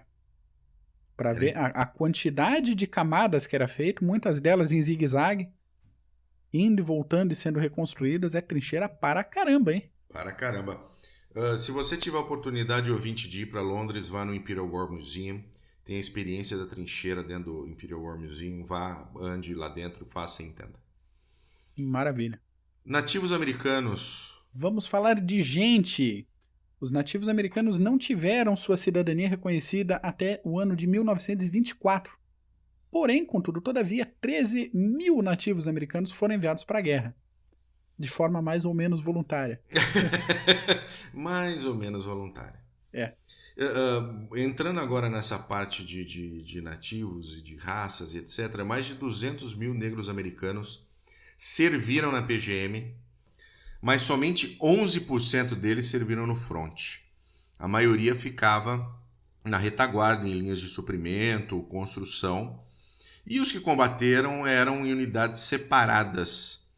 Pra ver a quantidade de camadas que era feito, muitas delas em zigue-zague, indo e voltando e sendo reconstruídas, é trincheira para caramba, hein? Para caramba. Se você tiver a oportunidade, ouvinte, de ir para Londres, vá no Imperial War Museum. Tem a experiência da trincheira dentro do Imperial War Museum. Vá, ande lá dentro, faça e entenda. Maravilha. Nativos americanos. Vamos falar de gente. Os nativos americanos não tiveram sua cidadania reconhecida até o ano de 1924. Porém, contudo, todavia, 13 mil nativos americanos foram enviados para a guerra. De forma mais ou menos voluntária. Mais ou menos voluntária. É. Entrando agora nessa parte de nativos e de raças e etc., mais de 200 mil negros americanos serviram na PGM, mas somente 11% deles serviram no front. A maioria ficava na retaguarda, em linhas de suprimento, construção, e os que combateram eram em unidades separadas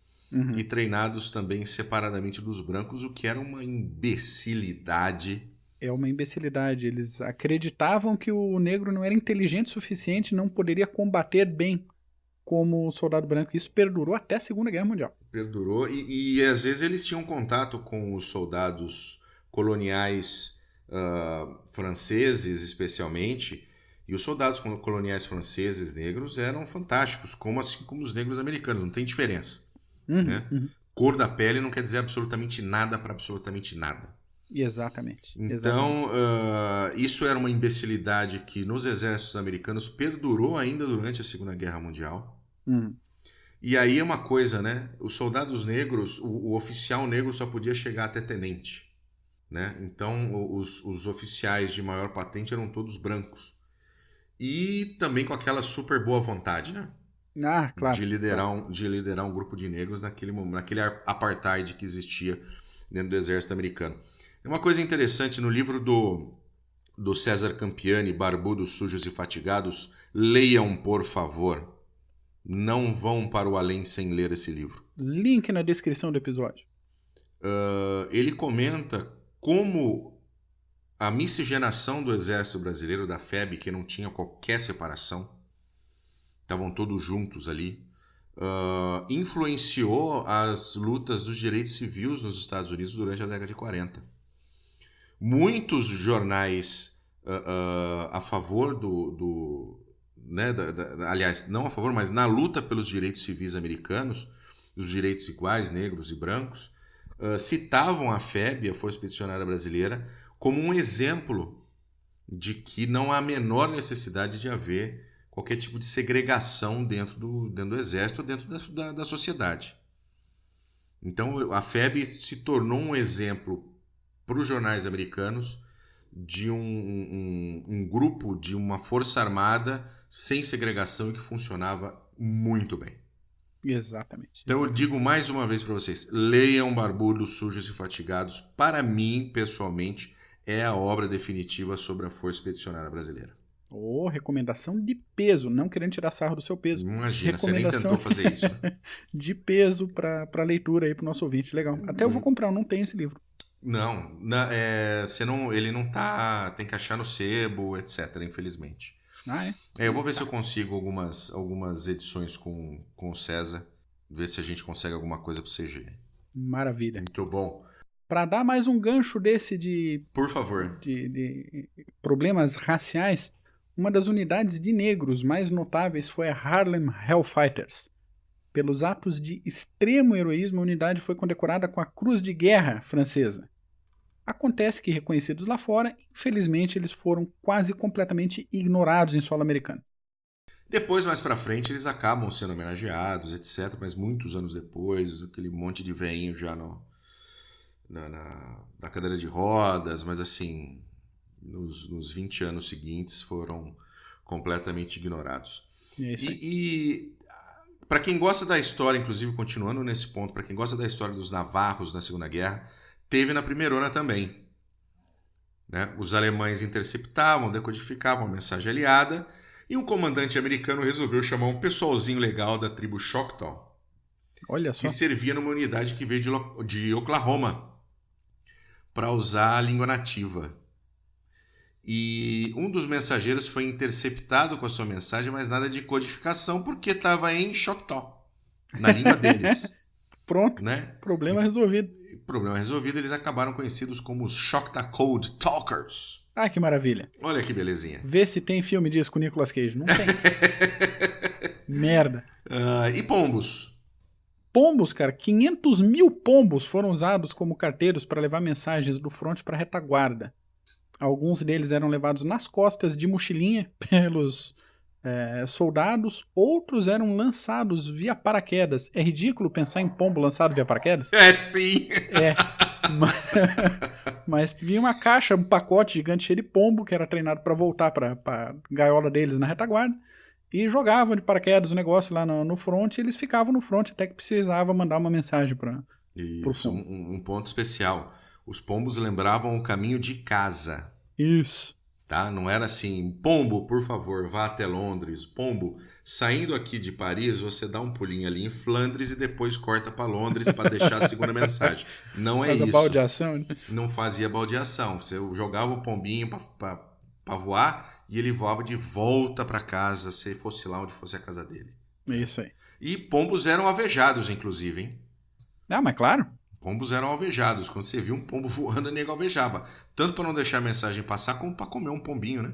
e treinados também separadamente dos brancos, o que era uma imbecilidade. É uma imbecilidade. Eles acreditavam que o negro não era inteligente o suficiente, não poderia combater bem como o soldado branco. Isso perdurou até a Segunda Guerra Mundial. Perdurou e às vezes eles tinham contato com os soldados coloniais franceses, especialmente, e os soldados coloniais franceses negros eram fantásticos, assim como os negros americanos, não tem diferença. Né? Cor da pele não quer dizer absolutamente nada para absolutamente nada. Exatamente. Então, isso era uma imbecilidade que nos exércitos americanos perdurou ainda durante a Segunda Guerra Mundial. E aí é uma coisa, né? Os soldados negros, o oficial negro só podia chegar até tenente, né? Então, os oficiais de maior patente eram todos brancos. E também com aquela super boa vontade, né? Ah, claro. De liderar um grupo de negros naquele apartheid que existia dentro do exército americano. É uma coisa interessante no livro do César Campiani, Barbudos, Sujos e Fatigados. Leiam, por favor. Não vão para o além sem ler esse livro. Link na descrição do episódio. Ele comenta como a miscigenação do exército brasileiro, da FEB, que não tinha qualquer separação, estavam todos juntos ali, influenciou as lutas dos direitos civis nos Estados Unidos durante a década de 40. Muitos jornais a favor aliás, não a favor, mas na luta pelos direitos civis americanos, os direitos iguais, negros e brancos, citavam a FEB, a Força Expedicionária Brasileira, como um exemplo de que não há a menor necessidade de haver qualquer tipo de segregação dentro do exército, dentro da sociedade. Então, a FEB se tornou um exemplo para os jornais americanos de um grupo, de uma força armada sem segregação e que funcionava muito bem. Exatamente. Então eu digo mais uma vez para vocês, leiam Barbudos, Sujos e Fatigados. Para mim, pessoalmente, é a obra definitiva sobre a Força Expedicionária Brasileira. Recomendação de peso, não querendo tirar sarro do seu peso. Imagina, você nem tentou fazer isso. Né? De peso para leitura aí pro nosso ouvinte, legal. Até eu vou comprar, eu não tenho esse livro. Não, ele não tá, tem que achar no sebo, etc, infelizmente. Ah, é? Eu vou ver se eu consigo algumas edições com o César, ver se a gente consegue alguma coisa pro CG. Maravilha. Muito bom. Para dar mais um gancho desse Por favor. de problemas raciais, uma das unidades de negros mais notáveis foi a Harlem Hellfighters. Pelos atos de extremo heroísmo, a unidade foi condecorada com a Cruz de Guerra francesa. Acontece que, reconhecidos lá fora, infelizmente eles foram quase completamente ignorados em solo americano. Depois, mais pra frente, eles acabam sendo homenageados, etc. Mas muitos anos depois, aquele monte de veinho já na cadeira de rodas, mas assim, nos 20 anos seguintes foram completamente ignorados. É isso aí. E para quem gosta da história, inclusive continuando nesse ponto, para quem gosta da história dos navarros na Segunda Guerra, teve na Primeirona também. Né? Os alemães interceptavam, decodificavam a mensagem aliada E um comandante americano resolveu chamar um pessoalzinho legal da tribo Choctaw, Olha só. que servia numa unidade que veio de Oklahoma, para usar a língua nativa. E um dos mensageiros foi interceptado com a sua mensagem, mas nada de codificação, porque estava em Choctaw, na língua deles. Pronto, Né? problema resolvido. Problema resolvido, eles acabaram conhecidos como os Choctaw Code Talkers. Ah, que maravilha. Olha que belezinha. Vê se tem filme disso com o Nicolas Cage. Não tem. Merda. E pombos? Pombos, cara. 500 mil pombos foram usados como carteiros para levar mensagens do fronte para a retaguarda. Alguns deles eram levados nas costas de mochilinha pelos soldados. Outros eram lançados via paraquedas. É ridículo pensar em pombo lançado via paraquedas? Sim. Mas vinha uma caixa, um pacote gigante cheio de pombo que era treinado para voltar para a gaiola deles na retaguarda. E jogavam de paraquedas o negócio lá no front, e eles ficavam no front até que precisava mandar uma mensagem para Isso, um ponto especial. Os pombos lembravam o caminho de casa. Isso. Tá? Não era assim, pombo, por favor, vá até Londres. Pombo, saindo aqui de Paris, você dá um pulinho ali em Flandres e depois corta para Londres para deixar a segunda mensagem. Não é Faz isso. a baldeação, né? Não fazia baldeação. Você jogava o pombinho para voar e ele voava de volta para casa, se fosse lá onde fosse a casa dele. É isso aí. E pombos eram alvejados, inclusive, hein? Ah, mas claro. Pombos eram alvejados. Quando você viu um pombo voando, o nego alvejava. Tanto para não deixar a mensagem passar, como para comer um pombinho, né?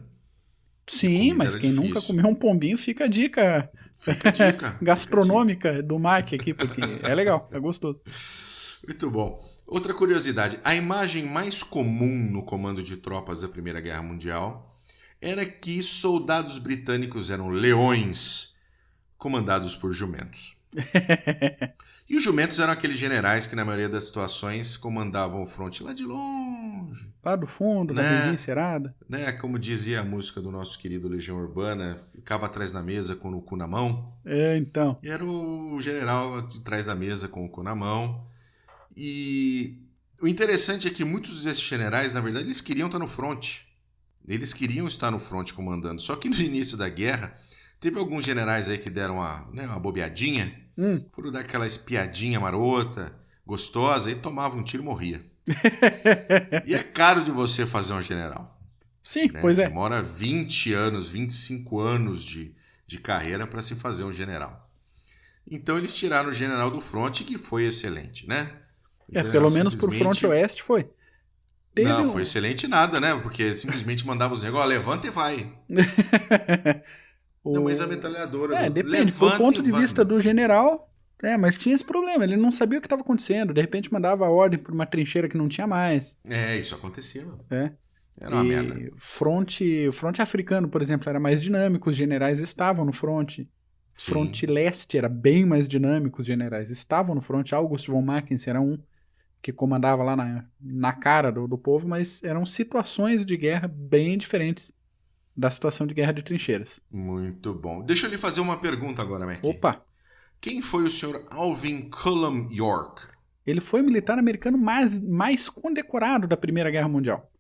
Sim, mas quem difícil. nunca comeu um pombinho, fica a dica, Fica a dica. gastronômica do Mike aqui, porque é legal, é gostoso. Muito bom. Outra curiosidade. A imagem mais comum no comando de tropas da Primeira Guerra Mundial era que soldados britânicos eram leões comandados por jumentos. E os jumentos eram aqueles generais que, na maioria das situações, comandavam o fronte lá de longe. Lá do fundo, da Né? mesinha encerada. Né? Como dizia a música do nosso querido Legião Urbana, ficava atrás da mesa com o cu na mão. É, então. E era o general de trás da mesa com o cu na mão. E o interessante é que muitos desses generais, na verdade, eles queriam estar no fronte. Eles queriam estar no fronte comandando. Só que no início da guerra, teve alguns generais aí que deram uma bobeadinha. Foram dar aquela espiadinha marota, gostosa, e tomavam um tiro e morria. E é caro de você fazer um general. Sim, Né? pois é. Demora 20 anos, 25 anos de carreira para se fazer um general. Então eles tiraram o general do fronte, que foi excelente, né? Pelo menos pro fronte oeste foi. Não, foi excelente nada, né? Porque simplesmente mandava os negócios, levanta e vai. Não, mas a metralhadora... Depende, do ponto de vista do general... mas tinha esse problema, ele não sabia o que estava acontecendo, de repente mandava a ordem para uma trincheira que não tinha mais. Isso acontecia. Era uma merda. Fronte africano, por exemplo, era mais dinâmico, os generais estavam no fronte. Fronte leste era bem mais dinâmico, os generais estavam no fronte. August von Mackensen era um que comandava lá na cara do povo, mas eram situações de guerra bem diferentes da situação de guerra de trincheiras. Muito bom. Deixa eu lhe fazer uma pergunta agora, Mac. Opa! Quem foi o senhor Alvin Cullum York? Ele foi o militar americano mais condecorado da Primeira Guerra Mundial.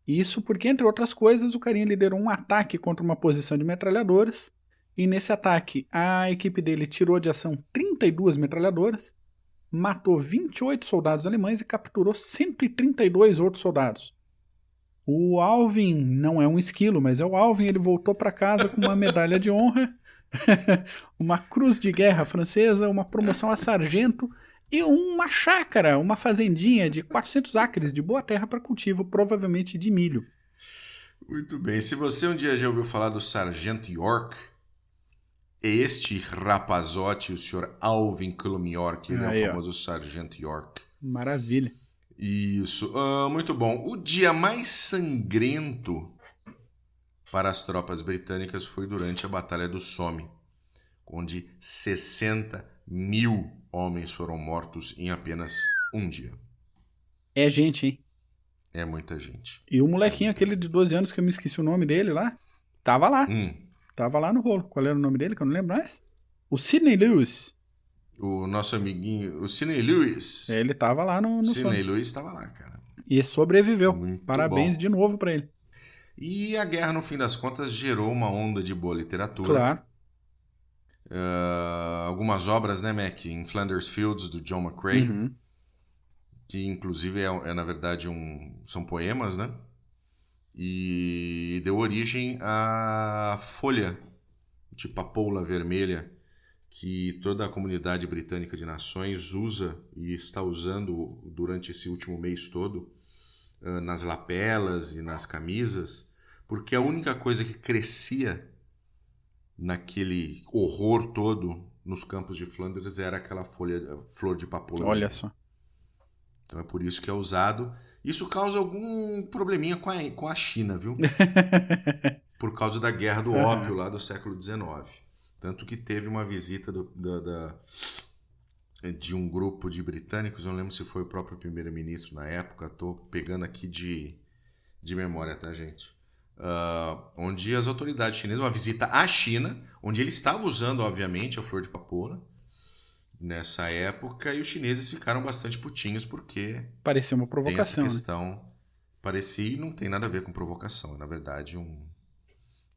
Isso porque, entre outras coisas, o carinha liderou um ataque contra uma posição de metralhadoras, e nesse ataque a equipe dele tirou de ação 32 metralhadoras, matou 28 soldados alemães e capturou 132 outros soldados. O Alvin não é um esquilo, mas é o Alvin, ele voltou para casa com uma medalha de honra, uma cruz de guerra francesa, uma promoção a sargento e uma chácara, uma fazendinha de 400 acres de boa terra para cultivo, provavelmente de milho. Muito bem. Se você um dia já ouviu falar do Sargento York, este rapazote, o senhor Alvin Cullum York, ele é o famoso Sargento York. Maravilha. Isso. Muito bom. O dia mais sangrento para as tropas britânicas foi durante a Batalha do Somme, onde 60 mil homens foram mortos em apenas um dia. É gente, hein? É muita gente. E o molequinho, aquele de 12 anos, que eu me esqueci o nome dele lá, tava lá. Tava lá no rolo. Qual era o nome dele, que eu não lembro mais? O Sidney Lewis. O nosso amiguinho, o Sidney Lewis. Ele tava lá no Sidney Lewis estava lá, cara. E sobreviveu. Muito Parabéns bom. de novo pra ele. E a guerra, no fim das contas, gerou uma onda de boa literatura. Claro. Algumas obras, né, Mac? Em Flanders Fields, do John McCrae, Uhum. que inclusive na verdade, são poemas, né? E deu origem à Folha de Papoula Vermelha, que toda a comunidade britânica de nações usa e está usando durante esse último mês todo, nas lapelas e nas camisas, porque a única coisa que crescia naquele horror todo nos campos de Flandres era aquela flor de papoula. Olha só. Então é por isso que é usado. Isso causa algum probleminha com a China, viu? Por causa da guerra do ópio lá do século XIX. Tanto que teve uma visita de um grupo de britânicos, eu não lembro se foi o próprio primeiro-ministro na época, estou pegando aqui de memória, tá, gente? Onde as autoridades chinesas, uma visita à China, onde ele estava usando, obviamente, a flor de papoula nessa época, e os chineses ficaram bastante putinhos porque Parecia uma tem provocação, essa né? questão, parecia, e não tem nada a ver com provocação, é na verdade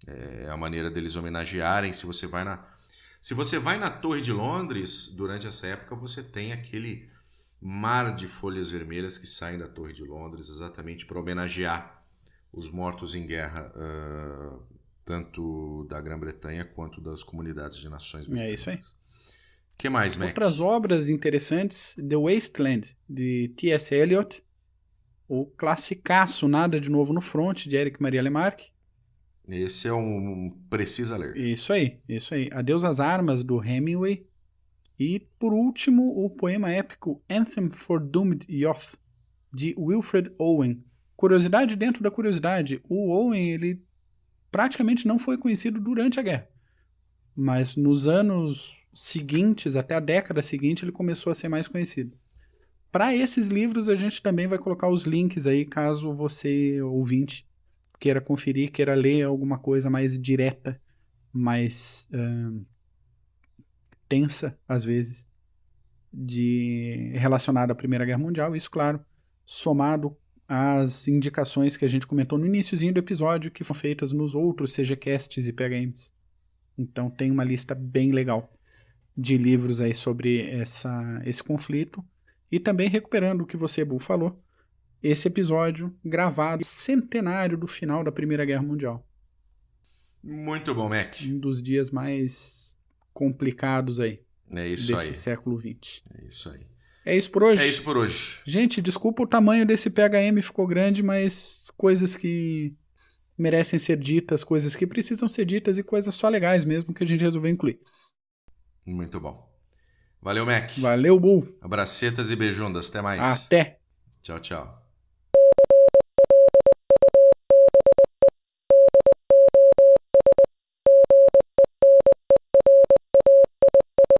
é a maneira deles homenagearem. Se você vai na Torre de Londres, durante essa época, você tem aquele mar de folhas vermelhas que saem da Torre de Londres exatamente para homenagear os mortos em guerra, tanto da Grã-Bretanha quanto das comunidades de nações britânicas. É isso aí. O que mais, Mac? Outras obras interessantes, The Wasteland, de T.S. Eliot, o classicaço Nada de Novo no Front, de Eric Maria Remarque. Esse é um precisa ler. Isso aí. Adeus às Armas, do Hemingway. E, por último, o poema épico Anthem for Doomed Youth, de Wilfred Owen. Curiosidade dentro da curiosidade, o Owen, ele praticamente não foi conhecido durante a guerra. Mas nos anos seguintes, até a década seguinte, ele começou a ser mais conhecido. Para esses livros, a gente também vai colocar os links aí, caso você, ouvinte, queira conferir, queira ler alguma coisa mais direta, mais tensa, às vezes, relacionada à Primeira Guerra Mundial. Isso, claro, somado às indicações que a gente comentou no iniciozinho do episódio, que foram feitas nos outros CGCasts e PHMs. Então tem uma lista bem legal de livros aí sobre esse conflito. E também recuperando o que você, Bu, falou, esse episódio gravado centenário do final da Primeira Guerra Mundial. Muito bom, Mac. Um dos dias mais complicados aí desse aí. século XX. É isso aí. É isso por hoje? É isso por hoje. Gente, desculpa o tamanho desse PHM, ficou grande, mas coisas que merecem ser ditas, coisas que precisam ser ditas e coisas só legais mesmo que a gente resolveu incluir. Muito bom. Valeu, Mac. Valeu, Bu. Abracetas e beijundas. Até mais. Até. Tchau, tchau.